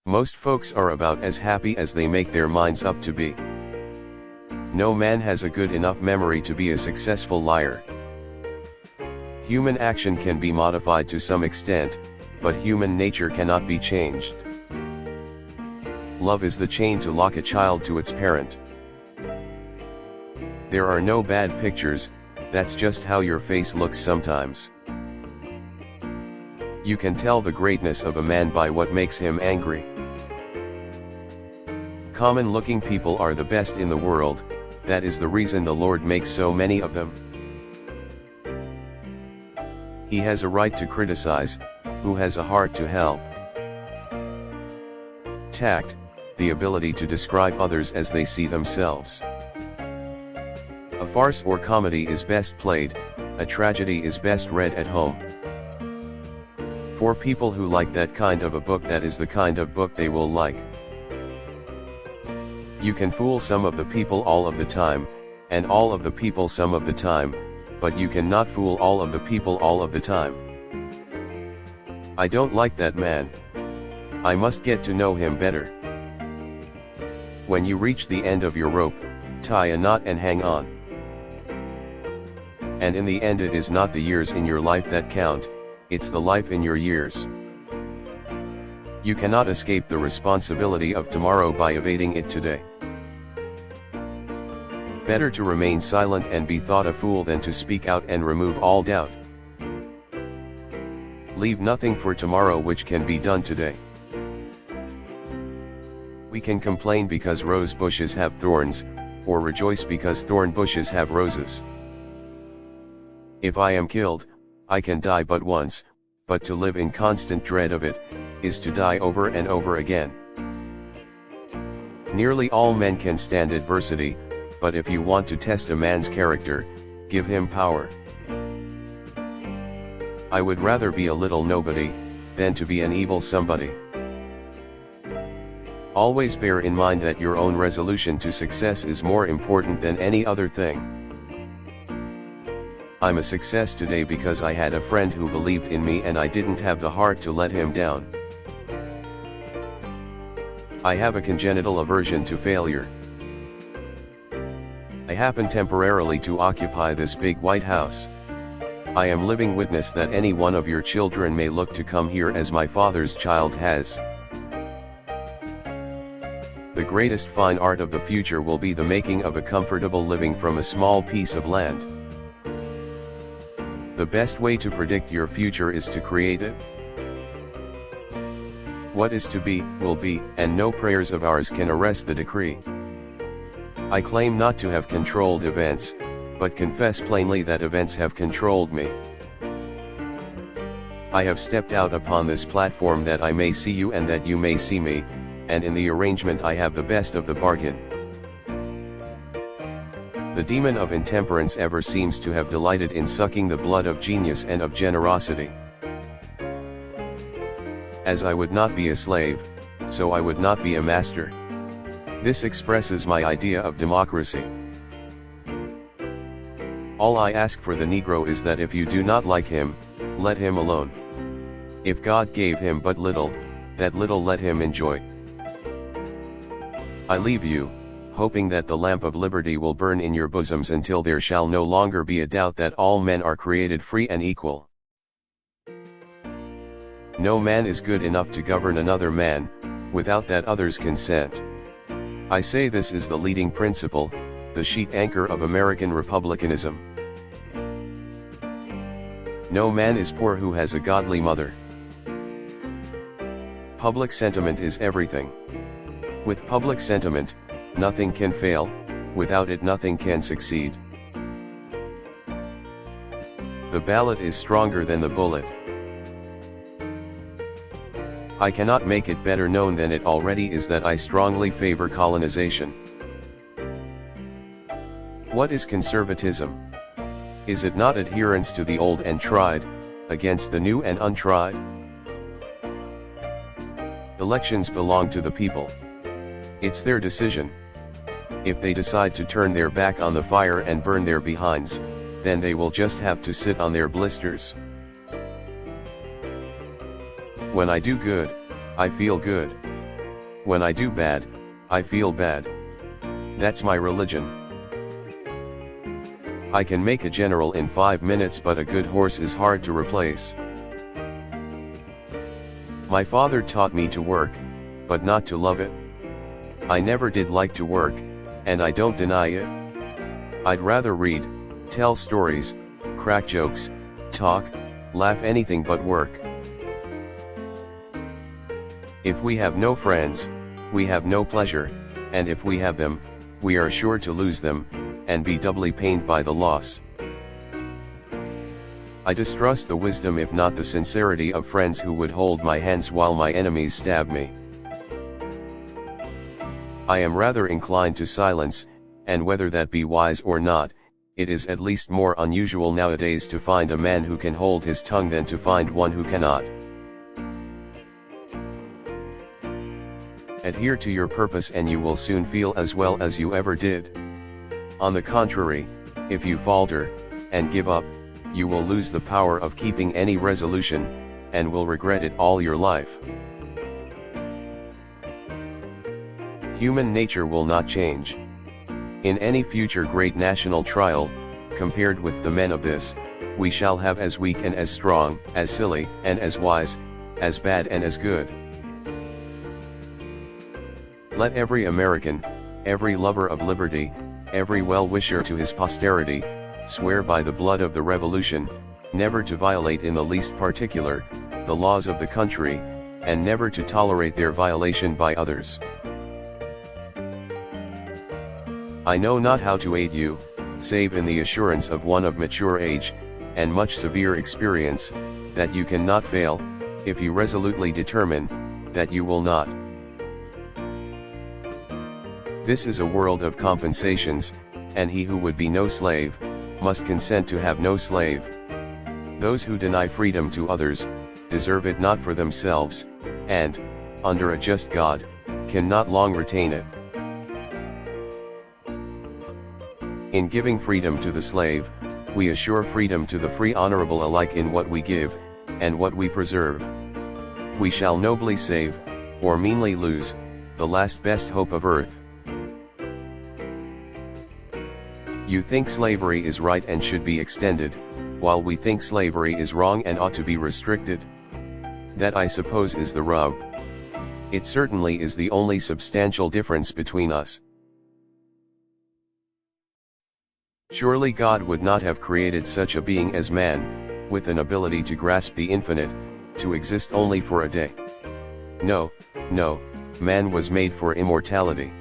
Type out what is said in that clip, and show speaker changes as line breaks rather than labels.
Most folks are about as happy as they make their minds up to be. No man has a good enough memory to be a successful liar. Human action can be modified to some extent, but human nature cannot be changed. Love is the chain to lock a child to its parent. There are no bad pictures, that's just how your face looks sometimes. You can tell the greatness of a man by what makes him angry. Common-looking people are the best in the world, that is the reason the Lord makes so many of them. He has a right to criticize, who has a heart to help. Tact, the ability to describe others as they see themselves. A farce or comedy is best played, a tragedy is best read at home. For people who like that kind of a book, that is the kind of book they will like. You can fool some of the people all of the time, and all of the people some of the time, but you cannot fool all of the people all of the time. I don't like that man. I must get to know him better. When you reach the end of your rope, tie a knot and hang on. And in the end, it is not the years in your life that count, it's the life in your years. You cannot escape the responsibility of tomorrow by evading it today. Better to remain silent and be thought a fool than to speak out and remove all doubt. Leave nothing for tomorrow which can be done today. We can complain because rose bushes have thorns, or rejoice because thorn bushes have roses. If I am killed, I can die but once, but to live in constant dread of it, is to die over and over again. Nearly all men can stand adversity, but if you want to test a man's character, give him power. I would rather be a little nobody, than to be an evil somebody. Always bear in mind that your own resolution to success is more important than any other thing. I'm a success today because I had a friend who believed in me and I didn't have the heart to let him down. I have a congenital aversion to failure. I happen temporarily to occupy this big white house. I am living witness that any one of your children may look to come here as my father's child has. The greatest fine art of the future will be the making of a comfortable living from a small piece of land. The best way to predict your future is to create it. What is to be, will be, and no prayers of ours can arrest the decree. I claim not to have controlled events, but confess plainly that events have controlled me. I have stepped out upon this platform that I may see you and that you may see me, and in the arrangement I have the best of the bargain. The demon of intemperance ever seems to have delighted in sucking the blood of genius and of generosity. As I would not be a slave, so I would not be a master. This expresses my idea of democracy. All I ask for the Negro is that if you do not like him, let him alone. If God gave him but little, that little let him enjoy. I leave you, hoping that the lamp of liberty will burn in your bosoms until there shall no longer be a doubt that all men are created free and equal. No man is good enough to govern another man, without that other's consent. I say this is the leading principle, the sheet anchor of American republicanism. No man is poor who has a godly mother. Public sentiment is everything. With public sentiment, nothing can fail, without it nothing can succeed. The ballot is stronger than the bullet. I cannot make it better known than it already is that I strongly favor colonization. What is conservatism? Is it not adherence to the old and tried, against the new and untried? Elections belong to the people. It's their decision. If they decide to turn their back on the fire and burn their behinds, then they will just have to sit on their blisters. When I do good, I feel good. When I do bad, I feel bad. That's my religion. I can make a general in 5 minutes, but a good horse is hard to replace. My father taught me to work, but not to love it. I never did like to work, and I don't deny it. I'd rather read, tell stories, crack jokes, talk, laugh, anything but work. If we have no friends, we have no pleasure, and if we have them, we are sure to lose them, and be doubly pained by the loss. I distrust the wisdom, if not the sincerity, of friends who would hold my hands while my enemies stab me. I am rather inclined to silence, and whether that be wise or not, it is at least more unusual nowadays to find a man who can hold his tongue than to find one who cannot. Adhere to your purpose and you will soon feel as well as you ever did. On the contrary, if you falter, and give up, you will lose the power of keeping any resolution, and will regret it all your life. Human nature will not change. In any future great national trial, compared with the men of this, we shall have as weak and as strong, as silly and as wise, as bad and as good. Let every American, every lover of liberty, every well-wisher to his posterity, swear by the blood of the Revolution, never to violate in the least particular, the laws of the country, and never to tolerate their violation by others. I know not how to aid you, save in the assurance of one of mature age, and much severe experience, that you cannot fail, if you resolutely determine, that you will not. This is a world of compensations, and he who would be no slave, must consent to have no slave. Those who deny freedom to others, deserve it not for themselves, and, under a just God, cannot long retain it. In giving freedom to the slave, we assure freedom to the free honorable alike in what we give, and what we preserve. We shall nobly save, or meanly lose, the last best hope of earth. You think slavery is right and should be extended, while we think slavery is wrong and ought to be restricted. That, I suppose, is the rub. It certainly is the only substantial difference between us. Surely God would not have created such a being as man, with an ability to grasp the infinite, to exist only for a day. No, no, man was made for immortality.